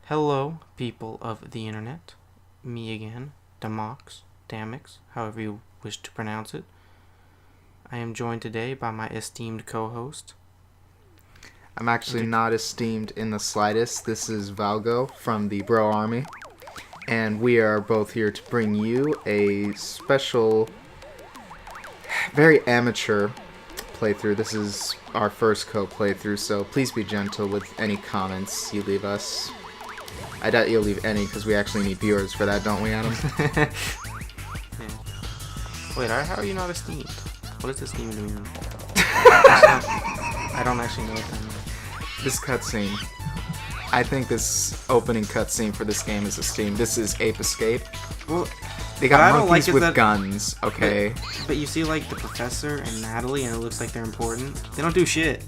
Hello, people of the internet. Me again, Damix, however you wish to pronounce it. I am joined today by my esteemed co-host. I'm actually not esteemed in the slightest. This is Valgo from the Bro Army, and we are both here to bring you a special, very amateur playthrough. This is our first co-playthrough, so please be gentle with any comments you leave us. I doubt you'll leave any, because we actually need viewers for that, don't we, Adam? Yeah. Wait, how are you not esteemed? What does esteemed mean? I don't actually know what that means. This cutscene. I think this opening cutscene for this game is esteemed. This is Ape Escape. Well, they got monkeys like with that, guns, okay? But you see, like, the professor and Natalie, and it looks like they're important. They don't do shit.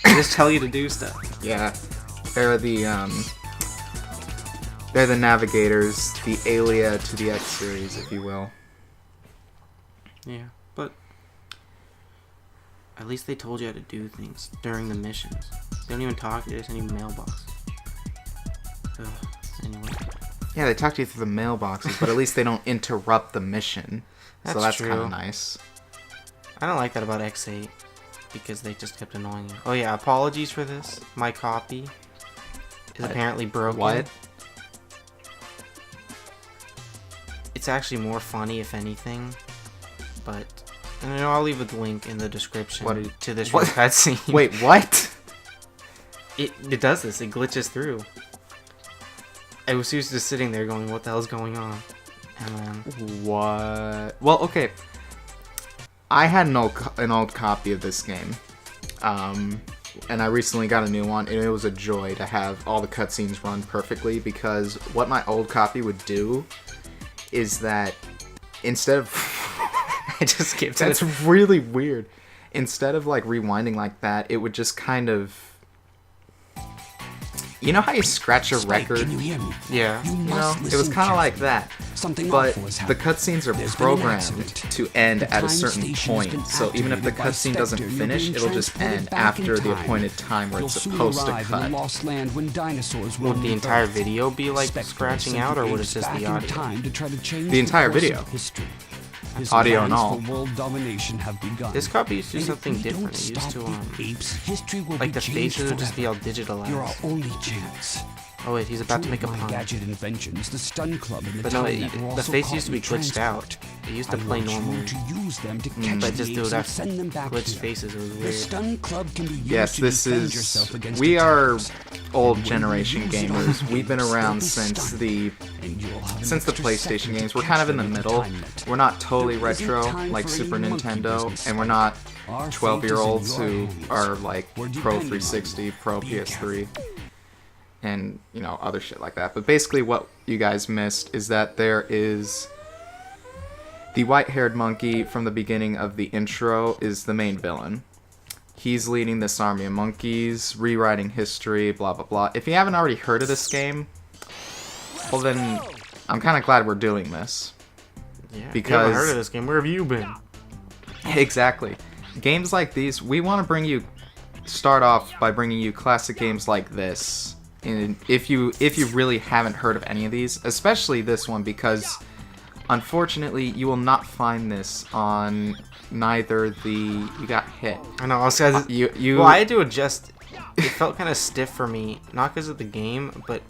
They just tell you to do stuff. Yeah. They're the navigators, the Alia to the X series, if you will. Yeah, but at least they told you how to do things during the missions. They don't even talk, they just send you mailbox. Ugh, anyway. Yeah, they talk to you through the mailboxes, but at least they don't interrupt the mission. So that's kind of nice. I don't like that about X8, because they just kept annoying you. Oh yeah, apologies for this. My copy is apparently broken. What? It's actually more funny, if anything, but I'll leave a link in the description to this cutscene. Wait, what? It does this. It glitches through. I was just sitting there going, "What the hell's going on?" And then what? Well, okay. I had an old copy of this game, and I recently got a new one, and it was a joy to have all the cutscenes run perfectly, because what my old copy would do is that instead of I just skipped that's it. really weird. Instead of like rewinding like that, it would just kind of, you know how you scratch a record? Yeah. You know, it was kind of like that. But the cutscenes are programmed to end at a certain point, so even if the cutscene doesn't finish, it'll just end after the appointed time where it's supposed to cut. Would the entire video be like scratching out, or would it just be audio? The entire video. Audio and all. This copy used to do something different. It used to, like, the faces would just be all digitalized. Oh wait, he's about to make a pun. But no, the face used to be glitched out. It used to play normally. But just do that glitched faces, it was weird. Yes, this is... We are old generation gamers. We've been around since the PlayStation games. We're kind of in the middle. We're not totally retro, like Super Nintendo, and we're not 12-year-olds who are like Pro 360, Pro PS3. And, you know, other shit like that. But basically what you guys missed is that there is the white-haired monkey from the beginning of the intro is the main villain. He's leading this army of monkeys, rewriting history, blah, blah, blah. If you haven't already heard of this game, well then, I'm kind of glad we're doing this. Yeah, because you haven't heard of this game. Where have you been? Exactly. Games like these, we want to start off by bringing you classic games like this. And if you really haven't heard of any of these, especially this one, because unfortunately you will not find this on neither the... You got hit. I know. Well, I had to adjust. It felt kind of stiff for me, not because of the game, but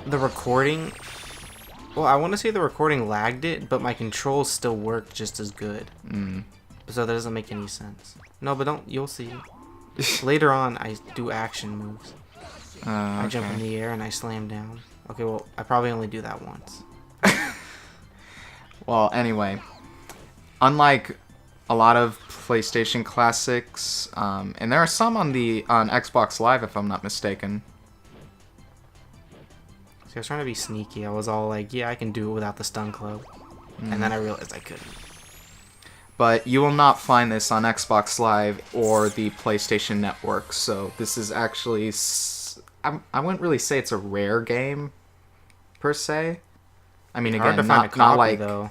the recording. Well, I want to say the recording lagged it, but my controls still worked just as good. So that doesn't make any sense. No, but you'll see. Later on, I do action moves. I jump in the air and I slam down. Okay, well, I probably only do that once. Well, anyway, unlike a lot of PlayStation classics, and there are some on Xbox Live, if I'm not mistaken. See, I was trying to be sneaky. I was all like, yeah, I can do it without the stun club. And then I realized I couldn't. But you will not find this on Xbox Live or the PlayStation Network, so this is actually... I wouldn't really say it's a rare game, per se. I mean, again, not like... Though.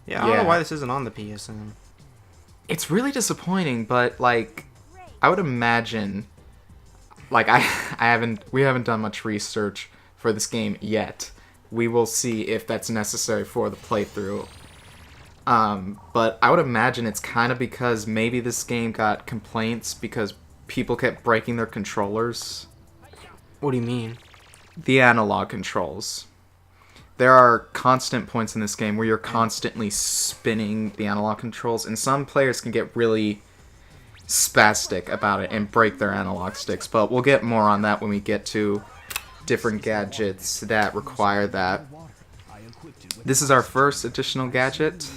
Yeah, I don't know why this isn't on the PSN. It's really disappointing, but, like, I would imagine like we haven't done much research for this game yet. We will see if that's necessary for the playthrough. But I would imagine it's kind of because maybe this game got complaints because people kept breaking their controllers. What do you mean? The analog controls. There are constant points in this game where you're constantly spinning the analog controls, and some players can get really spastic about it and break their analog sticks, but we'll get more on that when we get to different gadgets that require that. This is our first additional gadget.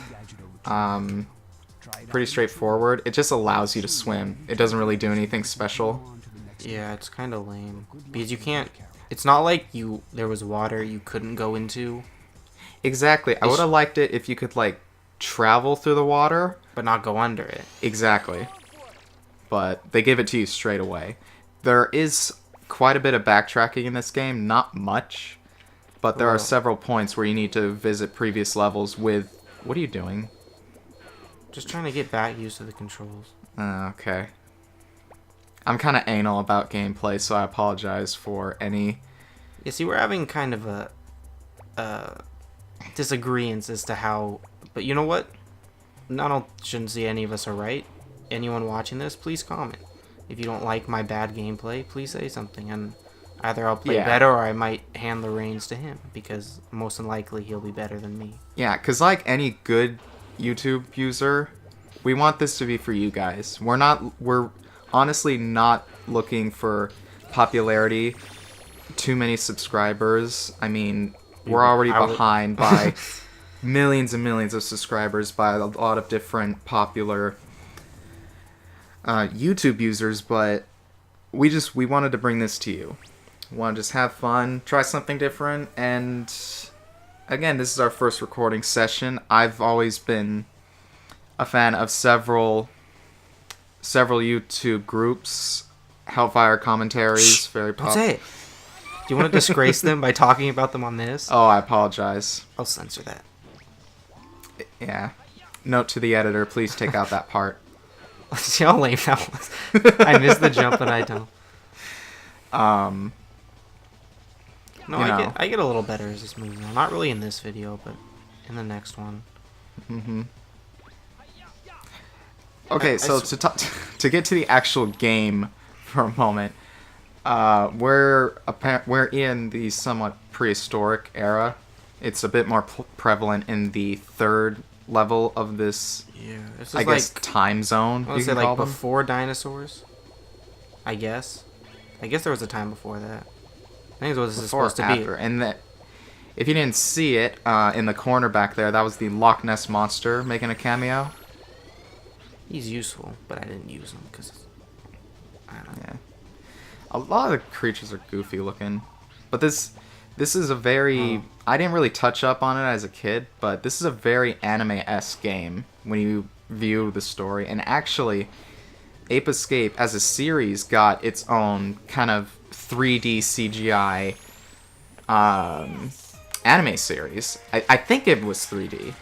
Pretty straightforward. It just allows you to swim. It doesn't really do anything special. Yeah, it's kind of lame because you can't. It's not like there was water you couldn't go into. Exactly. I would have liked it if you could like travel through the water, but not go under it. Exactly. But they give it to you straight away. There is quite a bit of backtracking in this game, not much, but there are several points where you need to visit previous levels with... What are you doing? Just trying to get back used to the controls. Okay. I'm kind of anal about gameplay, so I apologize for any... Yeah, see, we're having kind of a disagreements as to how... But you know what? Shouldn't say any of us are right. Anyone watching this, please comment. If you don't like my bad gameplay, please say something, and either I'll play better or I might hand the reins to him, because most likely he'll be better than me. Yeah, because like any good YouTube user, we want this to be for you guys. We're honestly not looking for popularity, too many subscribers. I mean, we're already behind by millions and millions of subscribers by a lot of different popular YouTube users, but we wanted to bring this to you. We want to just have fun, try something different, and again, this is our first recording session. I've always been a fan of several YouTube groups, Hellfire commentaries, very popular. Don't say it. Do you want to disgrace them by talking about them on this? Oh, I apologize. I'll censor that. Yeah. Note to the editor, please take out that part. See how lame that was. I missed the jump and I don't. No, I get a little better as this moves on. Not really in this video, but in the next one. Mm-hmm. Okay, so to get to the actual game for a moment, we're in the somewhat prehistoric era. It's a bit more prevalent in the third level of this. Yeah, this is I guess time zone. I would say like before dinosaurs. I guess there was a time before that. I think it's what this is supposed to be. And that, if you didn't see it in the corner back there, that was the Loch Ness Monster making a cameo. He's useful, but I didn't use him because I don't know. Yeah, a lot of the creatures are goofy looking, but this is a very... I didn't really touch up on it as a kid, but this is a very anime-esque game when you view the story. And actually, Ape Escape as a series got its own kind of 3D CGI anime series. I think it was 3D.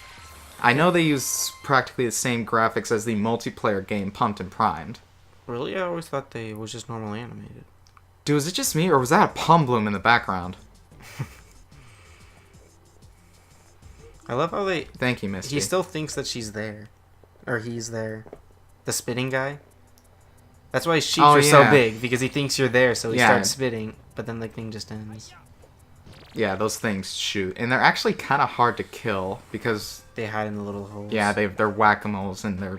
I know they use practically the same graphics as the multiplayer game Pumped and Primed. Really? I always thought they was just normally animated. Dude, was it just me, or was that a Palm Bloom in the background? I love how they... Thank you, Misty. He still thinks that she's there. Or he's there. The spitting guy. That's why his sheets are so big, because he thinks you're there, so he starts spitting, but then the thing just ends. Yeah, those things shoot. And they're actually kind of hard to kill, because... They hide in the little holes. Yeah, they're whack-a-moles, and they're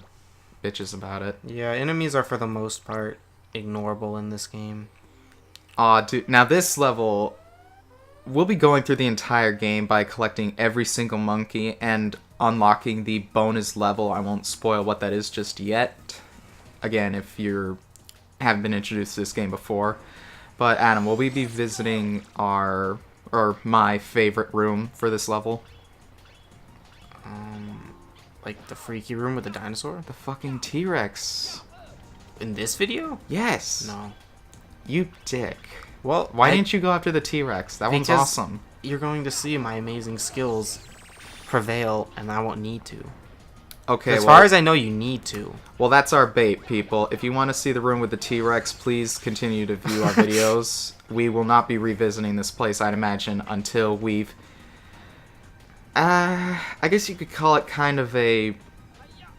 bitches about it. Yeah, enemies are, for the most part, ignorable in this game. Aw, dude. Now, this level... We'll be going through the entire game by collecting every single monkey and unlocking the bonus level. I won't spoil what that is just yet. Again, if you haven't been introduced to this game before. But Adam, will we be visiting my favorite room for this level? Like the freaky room with the dinosaur? The fucking T-Rex. In this video? Yes. No. You dick. Well, why didn't you go after the T-Rex? That one's awesome. You're going to see my amazing skills prevail, and I won't need to. Okay, as far as I know, you need to. Well, that's our bait, people. If you want to see the room with the T-Rex, please continue to view our videos. We will not be revisiting this place, I'd imagine, until we've... I guess you could call it kind of a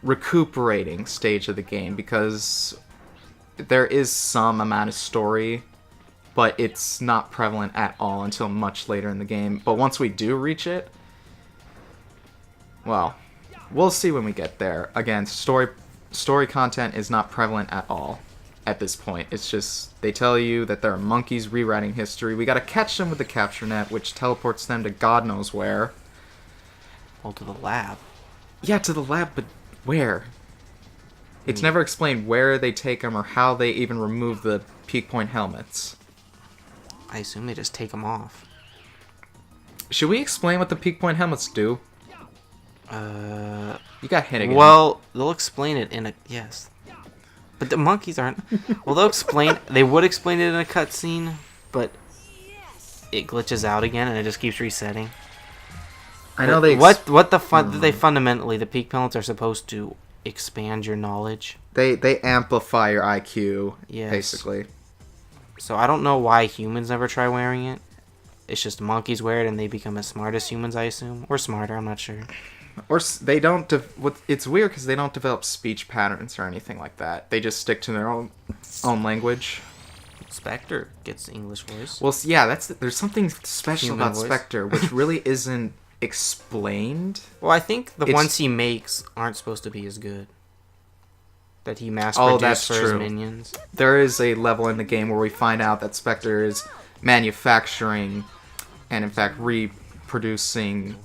recuperating stage of the game, because there is some amount of story, but it's not prevalent at all until much later in the game. But once we do reach it, well, we'll see when we get there. Again, story content is not prevalent at all at this point. It's just, they tell you that there are monkeys rewriting history. We gotta catch them with the capture net, which teleports them to God knows where. Well, to the lab. Yeah, to the lab, but where? It's never explained where they take them or how they even remove the peak point helmets. I assume they just take them off. Should we explain what the peak point helmets do? You got hit again. Well, they'll explain it in a... Yes. But the monkeys aren't... Well, they'll explain... They would explain it in a cutscene, but it glitches out again and it just keeps resetting. I know they... They fundamentally... The peak helmets are supposed to expand your knowledge. They amplify your IQ, yes. Basically. So I don't know why humans never try wearing it. It's just monkeys wear it and they become as smart as humans, I assume. Or smarter, I'm not sure. Or they don't... It's weird because they don't develop speech patterns or anything like that. They just stick to their own language. Spectre gets English voice. Well, yeah, there's something special Human about voice. Spectre, which really isn't explained. Well, I think the ones he makes aren't supposed to be as good. That he mass-produced for his minions. There is a level in the game where we find out that Spectre is manufacturing and, in fact, reproducing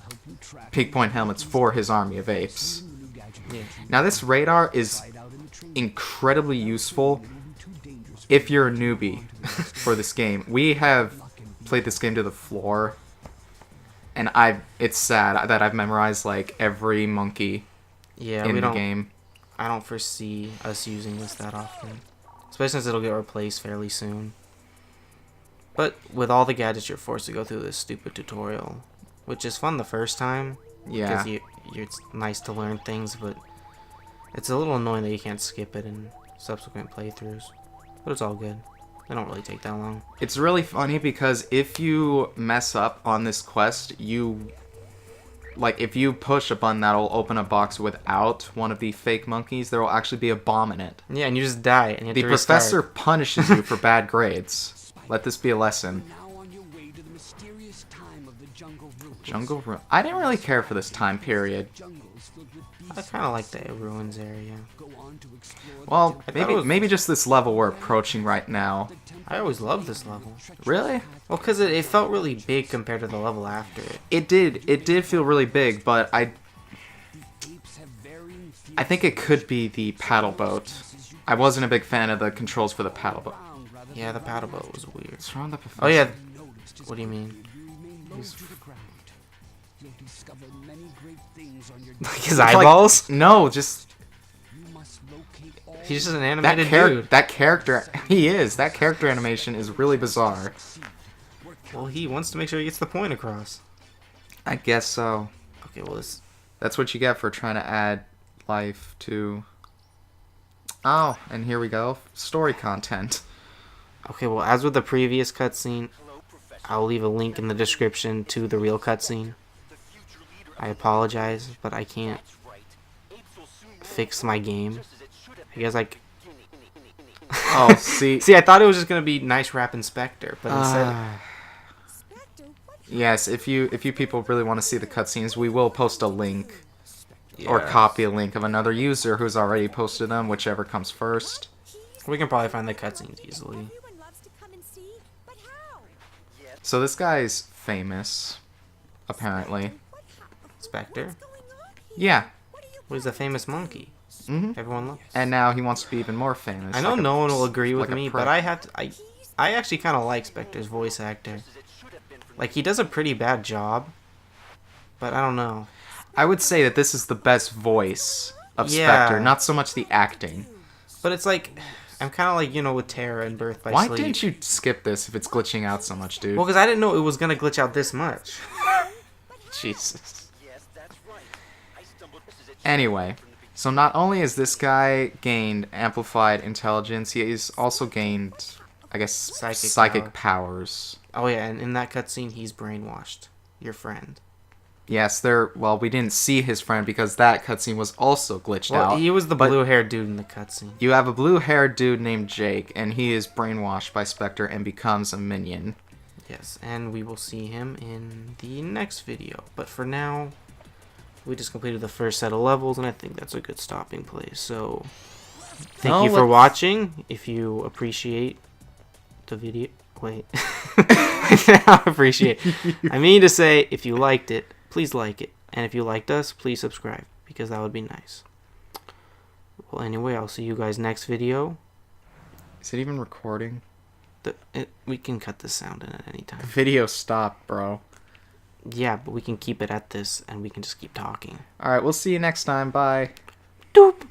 peak point helmets for his army of apes. Yeah. Now, this radar is incredibly useful if you're a newbie for this game. We have played this game to the floor, and it's sad that I've memorized like every monkey in the game. I don't foresee us using this that often, especially since it'll get replaced fairly soon. But with all the gadgets, you're forced to go through this stupid tutorial, which is fun the first time. Yeah. Because it's nice to learn things, but it's a little annoying that you can't skip it in subsequent playthroughs. But it's all good. They don't really take that long. It's really funny because if you mess up on this quest, if you push a button that'll open a box without one of the fake monkeys, there will actually be a bomb in it. Yeah, and you just die, and you have the to restart. professor punishes you for bad grades. Let this be a lesson. Jungle Ruin. I didn't really care for this time period. I kind of like the ruins area. Well, maybe just this level we're approaching right now. I always loved this level. Really? Well, because it felt really big compared to the level after it. It did feel really big, but I think it could be the paddle boat. I wasn't a big fan of the controls for the paddle boat. Yeah, the paddle boat was weird. What's wrong with the professor? Oh yeah. What do you mean? Like his eyeballs? No, just... He's just an animated dude. That character... He is. That character animation is really bizarre. Well, he wants to make sure he gets the point across. I guess so. Okay, well, that's what you get for trying to add life to... Oh, and here we go. Story content. Okay, well, as with the previous cutscene, I'll leave a link in the description to the real cutscene. I apologize, but I can't fix my game. I guess like... Oh, see... See, I thought it was just going to be nice rap Inspector, but instead... Yes, if you people really want to see the cutscenes, we will post a link or copy a link of another user who's already posted them, whichever comes first. We can probably find the cutscenes easily. So this guy's famous, apparently. Spectre? Yeah. Well, he's a famous monkey. Mm-hmm. Everyone loves. And now he wants to be even more famous. I know no one will agree with me, but I I actually kind of like Spectre's voice actor. Like, he does a pretty bad job, but I don't know. I would say that this is the best voice of Spectre, not so much the acting. But it's like, I'm kind of like, you know, with Terra and Birth by Why Sleep. didn't you skip this if it's glitching out so much, dude? Well, because I didn't know it was going to glitch out this much. Jesus. Anyway, So not only has this guy gained amplified intelligence, he's also gained, I guess, psychic powers. Oh yeah, and in that cutscene, he's brainwashed your friend. Yes, well, we didn't see his friend because that cutscene was also glitched out. He was the blue-haired dude in the cutscene. You have a blue-haired dude named Jake, and he is brainwashed by Spectre and becomes a minion. Yes, and we will see him in the next video. But for now, we just completed the first set of levels, and I think that's a good stopping place. So, thank you for watching. If you appreciate the video... Wait. I appreciate it. I mean to say, if you liked it, please like it. And if you liked us, please subscribe, because that would be nice. Well, anyway, I'll see you guys next video. Is it even recording? We can cut the sound in at any time. The video stopped, bro. Yeah, but we can keep it at this, and we can just keep talking. Alright, we'll see you next time. Bye. Doop.